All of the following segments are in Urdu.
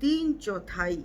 3/4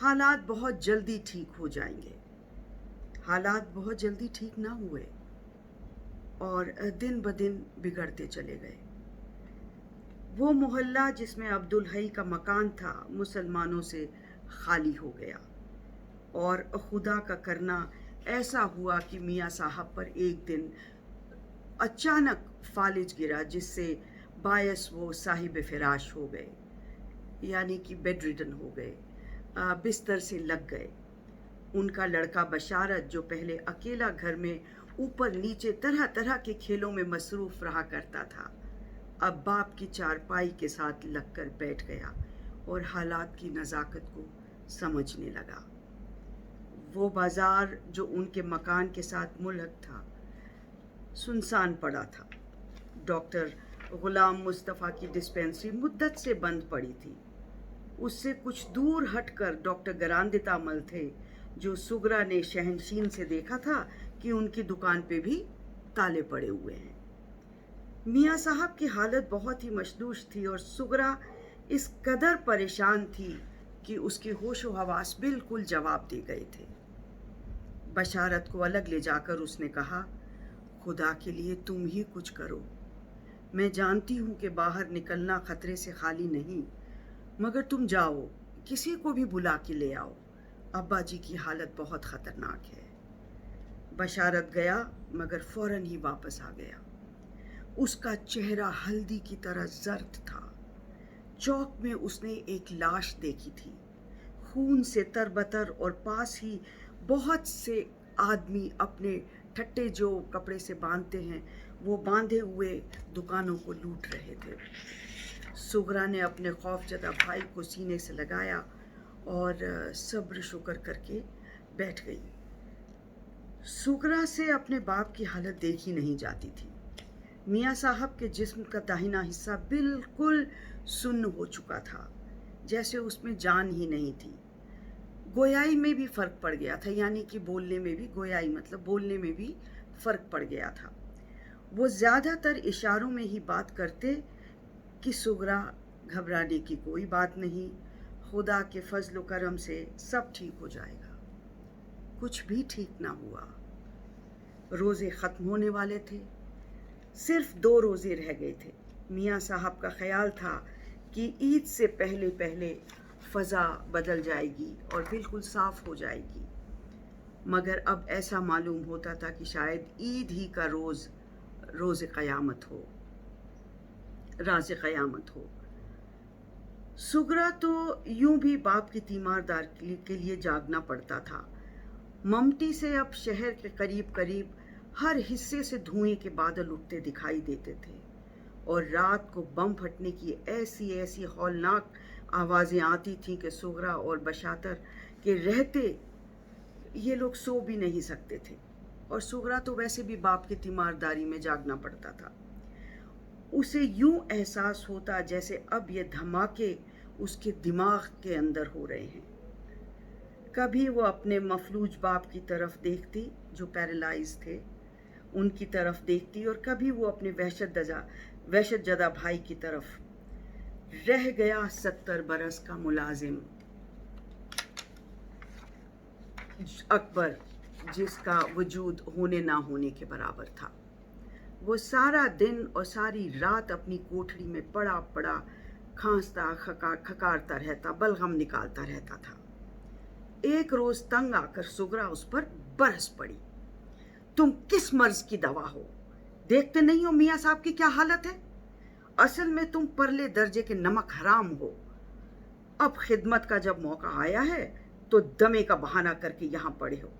حالات بہت جلدی ٹھیک ہو جائیں گے۔ حالات بہت جلدی ٹھیک نہ ہوئے اور دن بدن بگڑتے چلے گئے۔ وہ محلہ جس میں عبدالحی کا مکان تھا مسلمانوں سے خالی ہو گیا، اور خدا کا کرنا ایسا ہوا کہ میاں صاحب پر ایک دن اچانک فالج گرا، جس سے باعث وہ صاحب فراش ہو گئے، یعنی کہ بیڈ ریڈن ہو گئے، بستر سے لگ گئے۔ ان کا لڑکا بشارت، جو پہلے اکیلا گھر میں اوپر نیچے طرح طرح کے کھیلوں میں مصروف رہا کرتا تھا، اب باپ کی چارپائی کے ساتھ لگ کر بیٹھ گیا اور حالات کی نزاکت کو سمجھنے لگا۔ وہ بازار جو ان کے مکان کے ساتھ ملحق تھا سنسان پڑا تھا۔ ڈاکٹر غلام مصطفیٰ کی ڈسپینسری مدت سے بند پڑی تھی۔ اس سے کچھ دور ہٹ کر ڈاکٹر گراندے تامل تھے، جو سگرا نے شہنشین سے دیکھا تھا کہ ان کی دکان پہ بھی تالے پڑے ہوئے ہیں۔ میاں صاحب کی حالت بہت ہی مشدوش تھی اور سگرا اس قدر پریشان تھی کہ اس کی ہوش و حواس بالکل جواب دے گئے تھے۔ بشارت کو الگ لے جا کر اس نے کہا، خدا کے لیے تم ہی کچھ کرو۔ میں جانتی ہوں کہ باہر نکلنا خطرے سے خالی نہیں، مگر تم جاؤ، کسی کو بھی بلا کے لے آؤ، ابا جی کی حالت بہت خطرناک ہے۔ بشارت گیا مگر فوراً ہی واپس آ گیا۔ اس کا چہرہ ہلدی کی طرح زرد تھا۔ چوک میں اس نے ایک لاش دیکھی تھی، خون سے تربتر، اور پاس ہی بہت سے آدمی اپنے ٹھٹے جو کپڑے سے باندھتے ہیں وہ باندھے ہوئے دکانوں کو لوٹ رہے تھے۔ سگرا نے اپنے خوف زدہ بھائی کو سینے سے لگایا اور صبر شکر کر کے بیٹھ گئی۔ سگرا سے اپنے باپ کی حالت دیکھی نہیں جاتی تھی۔ میاں صاحب کے جسم کا داہنا حصہ بالکل سن ہو چکا تھا، جیسے اس میں جان ہی نہیں تھی۔ گویائی میں بھی فرق پڑ گیا تھا، یعنی کہ بولنے میں بھی، گویائی مطلب بولنے میں بھی فرق پڑ گیا تھا۔ وہ زیادہ تر اشاروں میں ہی بات کرتے کہ سگرا، گھبرانے کی کوئی بات نہیں، خدا کے فضل و کرم سے سب ٹھیک ہو جائے گا۔ کچھ بھی ٹھیک نہ ہوا۔ روزے ختم ہونے والے تھے، صرف 2 روزے رہ گئے تھے۔ میاں صاحب کا خیال تھا کہ عید سے پہلے پہلے فضا بدل جائے گی اور بالکل صاف ہو جائے گی، مگر اب ایسا معلوم ہوتا تھا کہ شاید عید ہی کا راز قیامت ہو۔ سگرا تو یوں بھی باپ کی تیماردار کے لیے جاگنا پڑتا تھا۔ ممٹی سے اب شہر کے قریب قریب ہر حصے سے دھوئیں کے بادل اٹھتے دکھائی دیتے تھے، اور رات کو بم پھٹنے کی ایسی ہولناک آوازیں آتی تھیں کہ سگرا اور بشاتر کے رہتے یہ لوگ سو بھی نہیں سکتے تھے، اور سگرا تو ویسے بھی باپ کی تیمارداری میں جاگنا پڑتا تھا۔ اسے یوں احساس ہوتا جیسے اب یہ دھماکے اس کے دماغ کے اندر ہو رہے ہیں۔ کبھی وہ اپنے مفلوج باپ کی طرف دیکھتی جو پیرالائز تھے، ان کی طرف دیکھتی، اور کبھی وہ اپنے وحشت زدہ بھائی کی طرف۔ رہ گیا 70 برس کا ملازم اکبر، جس کا وجود ہونے نہ ہونے کے برابر تھا۔ وہ سارا دن اور ساری رات اپنی کوٹھڑی میں پڑا کھانستا کھکارتا رہتا، بلغم نکالتا رہتا تھا۔ ایک روز تنگ آ کر سگرا اس پر برس پڑی۔ تم کس مرض کی دوا ہو؟ دیکھتے نہیں ہو میاں صاحب کی کیا حالت ہے؟ اصل میں تم پرلے درجے کے نمک حرام ہو۔ اب خدمت کا جب موقع آیا ہے تو دمے کا بہانہ کر کے یہاں پڑے ہو۔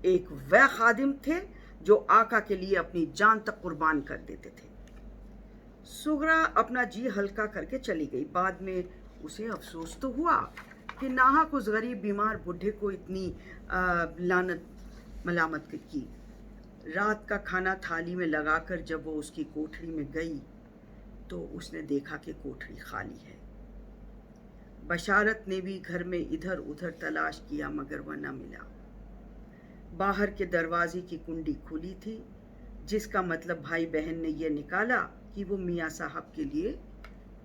ایک وہ خادم تھے جو آقا کے لیے اپنی جان تک قربان کر دیتے تھے۔ سگرا اپنا جی ہلکا کر کے چلی گئی۔ بعد میں اسے افسوس تو ہوا کہ ناحق اس غریب بیمار بڈھے کو اتنی ملامت کی۔ رات کا کھانا تھالی میں لگا کر جب وہ اس کی کوٹھڑی میں گئی تو اس نے دیکھا کہ کوٹھڑی خالی ہے۔ بشارت نے بھی گھر میں ادھر ادھر تلاش کیا مگر وہ نہ ملا۔ باہر کے دروازے کی کنڈی کھلی تھی، جس کا مطلب بھائی بہن نے یہ نکالا کہ وہ میاں صاحب کے لیے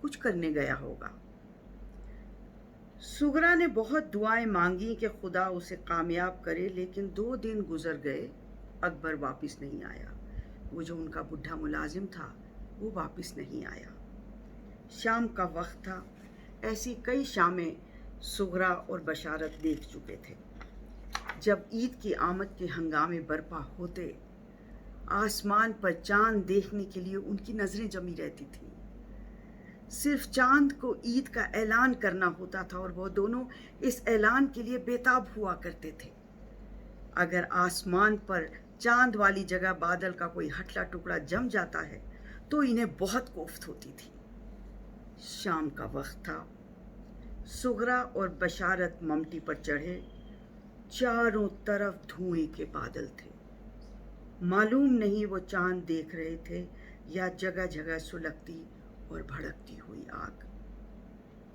کچھ کرنے گیا ہوگا۔ سغرا نے بہت دعائیں مانگی کہ خدا اسے کامیاب کرے، لیکن 2 دن گزر گئے، اکبر واپس نہیں آیا۔ وہ جو ان کا بڈھا ملازم تھا وہ واپس نہیں آیا۔ شام کا وقت تھا، ایسی کئی شامیں سغرا اور بشارت دیکھ چکے تھے۔ جب عید کی آمد کے ہنگامے برپا ہوتے، آسمان پر چاند دیکھنے کے لیے ان کی نظریں جمی رہتی تھیں۔ صرف چاند کو عید کا اعلان کرنا ہوتا تھا اور وہ دونوں اس اعلان کے لیے بےتاب ہوا کرتے تھے۔ اگر آسمان پر چاند والی جگہ بادل کا کوئی ہٹلا ٹکڑا جم جاتا ہے تو انہیں بہت کوفت ہوتی تھی۔ شام کا وقت تھا، سغرا اور بشارت ممٹی پر چڑھے، چاروں طرف دھوئیں کے بادل تھے۔ معلوم نہیں وہ چاند دیکھ رہے تھے یا جگہ جگہ سلگتی اور بھڑکتی ہوئی آگ۔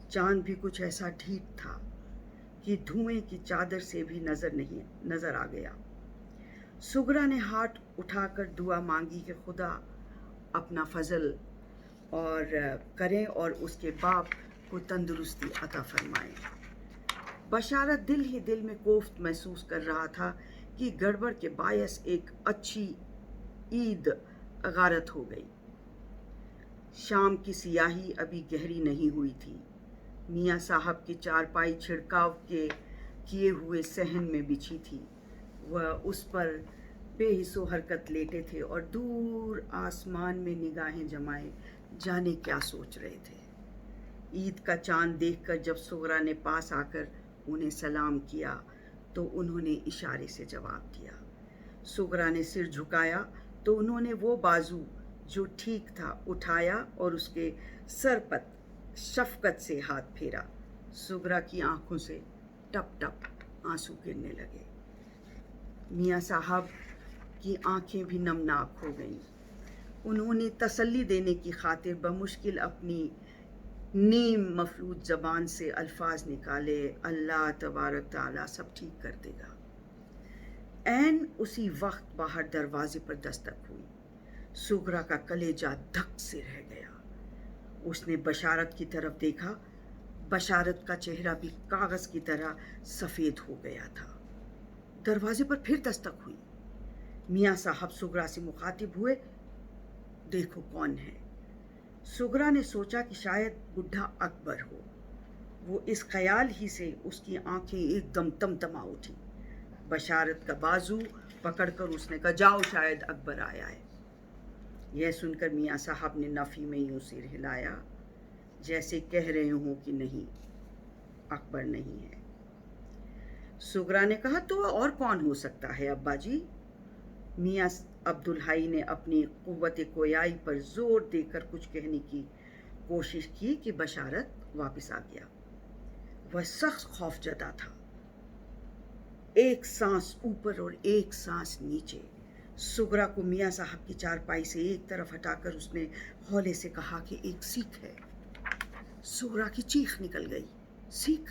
چاند بھی کچھ ایسا ڈھیٹ تھا کہ دھوئیں کی چادر سے بھی نظر آ گیا۔ سغرا نے ہاتھ اٹھا کر دعا مانگی کہ خدا اپنا فضل اور کریں اور اس کے باپ کو تندرستی عطا فرمائیں۔ بشارت دل ہی دل میں کوفت محسوس کر رہا تھا کہ گڑبڑ کے باعث ایک اچھی عید غارت ہو گئی۔ شام کی سیاہی ابھی گہری نہیں ہوئی تھی۔ میاں صاحب کی چارپائی چھڑکاو کے کیے ہوئے صحن میں بچھی تھی۔ وہ اس پر بے حس و حرکت لیٹے تھے اور دور آسمان میں نگاہیں جمائے جانے کیا سوچ رہے تھے۔ عید کا چاند دیکھ کر جب سغرا نے پاس آ کر انہیں سلام کیا تو انہوں نے اشارے سے جواب دیا۔ سغرا نے سر جھکایا تو انہوں نے وہ بازو جو ٹھیک تھا اٹھایا اور اس کے سر پر شفقت سے ہاتھ پھیرا۔ سغرا کی آنکھوں سے ٹپ ٹپ آنسو گرنے لگے۔ میاں صاحب کی آنکھیں بھی نمناک ہو گئیں۔ انہوں نے تسلی دینے کی خاطر بمشکل اپنی نیم مفلوج زبان سے الفاظ نکالے، اللہ تبارک تعالیٰ سب ٹھیک کر دے گا۔ عین اسی وقت باہر دروازے پر دستک ہوئی۔ سغرا کا کلیجہ دھک سے رہ گیا۔ اس نے بشارت کی طرف دیکھا۔ بشارت کا چہرہ بھی کاغذ کی طرح سفید ہو گیا تھا۔ دروازے پر پھر دستک ہوئی۔ میاں صاحب سغرا سے مخاطب ہوئے، دیکھو کون ہے۔ سغرا نے سوچا کہ شاید بڈھا اکبر ہو۔ وہ اس خیال ہی سے اس کی آنکھیں ایک دم تمتما اٹھی۔ بشارت کا بازو پکڑ کر اس نے کہا، جاؤ شاید اکبر آیا ہے۔ یہ سن کر میاں صاحب نے نفی میں یوں سر ہلایا جیسے کہہ رہے ہوں کہ نہیں، اکبر نہیں ہے۔ سغرا نے کہا، تو اور کون ہو سکتا ہے ابا جی؟ میاں عبدالحی نے اپنی قوت گویائی پر زور دے کر کچھ کہنے کی کوشش کی کہ بشارت واپس آ گیا۔ وہ سخت خوفزدہ تھا، ایک سانس اوپر اور ایک سانس نیچے۔ سغرا کو میاں صاحب کی چارپائی سے ایک طرف ہٹا کر اس نے ہولے سے کہا کہ ایک سکھ ہے۔ سغرا کی چیخ نکل گئی، سکھ؟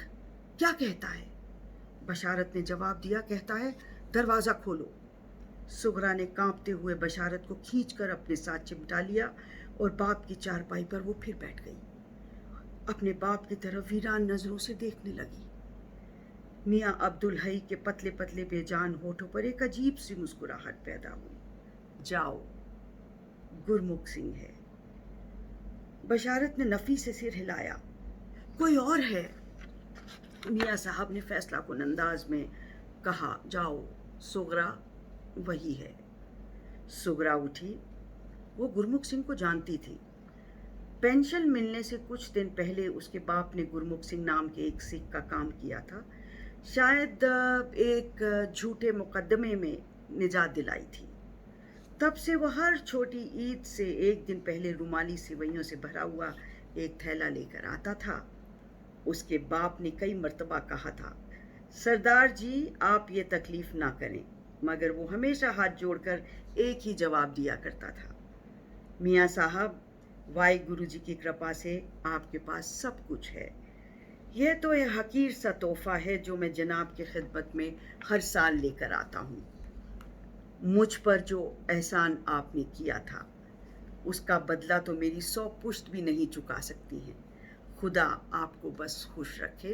کیا کہتا ہے؟ بشارت نے جواب دیا، کہتا ہے دروازہ کھولو۔ سغرا نے کانپتے ہوئے بشارت کو کھینچ کر اپنے ساتھ چمٹا لیا اور باپ کی چارپائی پر وہ پھر بیٹھ گئی۔ اپنے باپ کی طرف ویران نظروں سے دیکھنے لگی۔ میاں عبدالحی کے پتلے پتلے بے جان ہونٹوں پر ایک عجیب سی مسکراہٹ پیدا ہوئی۔ جاؤ، گرمکھ سنگھ ہے۔ بشارت نے نفی سے سر ہلایا، کوئی اور ہے؟ میاں صاحب نے فیصلہ کن انداز میں کہا، جاؤ، سغرا وہی ہے۔ سغرا اٹھی۔ وہ گرمکھ سنگھ کو جانتی تھی۔ پینشن ملنے سے کچھ دن پہلے اس کے باپ نے گرمکھ سنگھ نام کے ایک سکھ کا کام کیا تھا، شاید ایک جھوٹے مقدمے میں نجات دلائی تھی۔ تب سے وہ ہر چھوٹی عید سے ایک دن پہلے رومالی سوئیوں سے بھرا ہوا ایک تھیلا لے کر آتا تھا۔ اس کے باپ نے کئی مرتبہ کہا تھا، سردار جی آپ یہ تکلیف نہ کریں، مگر وہ ہمیشہ ہاتھ جوڑ کر ایک ہی جواب دیا کرتا تھا، میاں صاحب واحے گرو جی کی کرپا سے آپ کے پاس سب کچھ ہے۔ یہ تو ایک حقیر سا تحفہ ہے جو میں جناب کی خدمت میں ہر سال لے کر آتا ہوں۔ مجھ پر جو احسان آپ نے کیا تھا اس کا بدلہ تو میری 100 پشت بھی نہیں چکا سکتی ہیں۔ خدا آپ کو بس خوش رکھے۔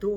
2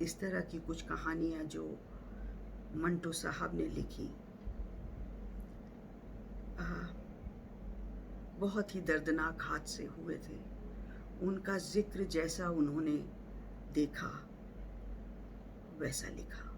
اس طرح کی کچھ کہانیاں جو منٹو صاحب نے لکھی بہت ہی دردناک حادثے ہوئے تھے، ان کا ذکر جیسا انہوں نے دیکھا ویسا لکھا۔